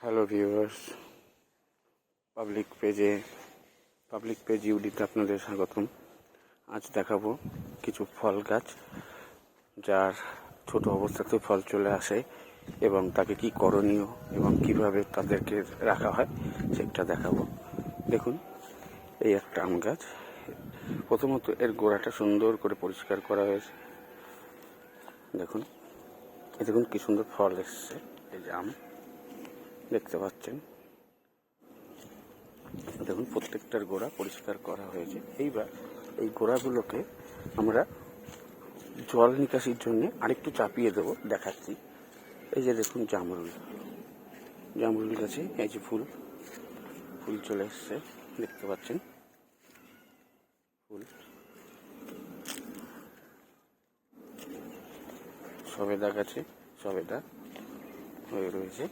Hello viewers, public page ইউডিতে আপনাদের স্বাগতম। আজ দেখাবো কিছু ফল গাছ যার ছোট অবস্থাতে ফল চলে আসে এবং তাকে কি করণীয় এবং কিভাবে তাদেরকে রাখা হয় সেটা দেখাবো। দেখুন, এই একটা আম গাছ। প্রথমত এর গোড়াটা সুন্দর করে পরিষ্কার করা হয়েছে। দেখুন কি সুন্দর ফল এসছে। এই যে আম দেখতে পাচ্ছেন, দেখুন প্রত্যেকটার গোড়া পরিষ্কার করা হয়েছে। এইবার এই গোড়াগুলোকে আমরা জল নিকাশির জন্য আরেকটু চাপিয়ে দেবো, দেখাচ্ছি। এই যে দেখুন জামরুল গাছে এই যে ফুল চলে এসছে, দেখতে পাচ্ছেন ফুল। সবেদা গাছে সবেদা হয়ে রয়েছে।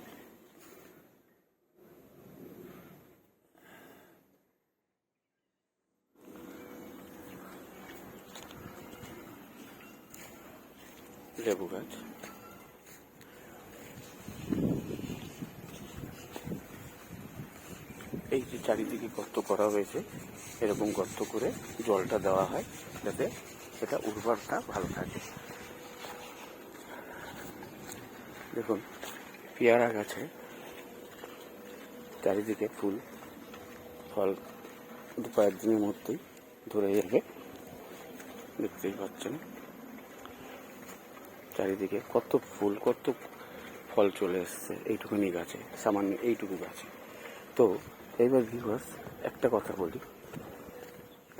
লেবু গাছ, এই যে চারিদিকে গর্ত করা হয়েছে, এরকম গর্ত করে জলটা দেওয়া হয় যাতে এটা উর্বরতা ভালো থাকে। দেখুন পেয়ারা গাছে চারিদিকে ফল দু কয়েকদিনের মধ্যেই ধরে যাবে, দেখতেই পাচ্ছেন। চারিদিকে কত ফল চলে এসছে এইটুকুনি গাছে, সামান্য এইটুকু গাছে। তো এইবার ভিউয়ার্স একটা কথা বলি,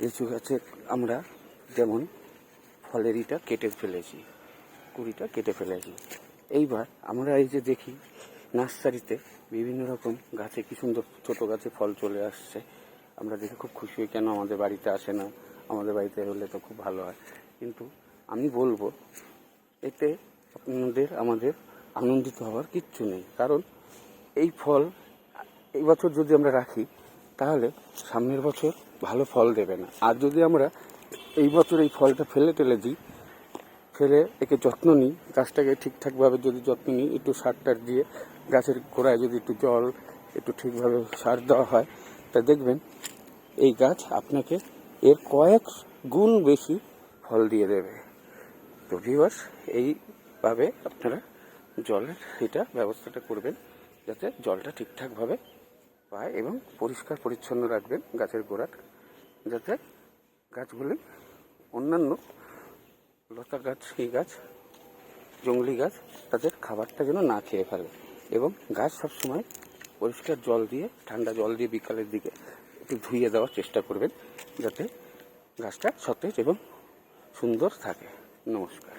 লিচু গাছে আমরা যেমন ফলের কুড়িটা কেটে ফেলেছি। এইবার আমরা এই যে দেখি নার্সারিতে বিভিন্ন রকম গাছে কি সুন্দর ছোট গাছে ফল চলে আসছে, আমরা দেখে খুব খুশি হই, কেন আমাদের বাড়িতে আসে না, আমাদের বাড়িতে হলে তো খুব ভালো হয়। কিন্তু আমি বলবো এতে আমাদের আনন্দিত হওয়ার কিচ্ছু নেই, কারণ এই ফল এই বছর যদি আমরা রাখি তাহলে সামনের বছর ভালো ফল দেবে না। আর যদি আমরা এই বছর এই ফলটা ফেলে একে যত্ন নিই, গাছটাকে ঠিকঠাকভাবে যদি যত্ন নিই, একটু সার টার দিয়ে গাছের গোড়ায় যদি একটু জল একটু ঠিকভাবে সার দেওয়া হয়, তা দেখবেন এই গাছ আপনাকে এর কয়েক গুণ বেশি ফল দিয়ে দেবে। তো ভিউয়ার্স, এইভাবে আপনারা জলের ব্যবস্থাটা করবেন যাতে জলটা ঠিকঠাকভাবে পায়, এবং পরিষ্কার পরিচ্ছন্ন রাখবেন গাছের গোড়া, যাতে গাছগুলি অন্যান্য লতা গাছ, জংলি গাছ তাদের খাবারটা যেন না খেয়ে ফেলে। এবং গাছ সবসময় পরিষ্কার জল দিয়ে, ঠান্ডা জল দিয়ে বিকালের দিকে একটু ধুইয়ে দেওয়ার চেষ্টা করবেন, যাতে গাছটা সতেজ এবং সুন্দর থাকে। নমস্কার।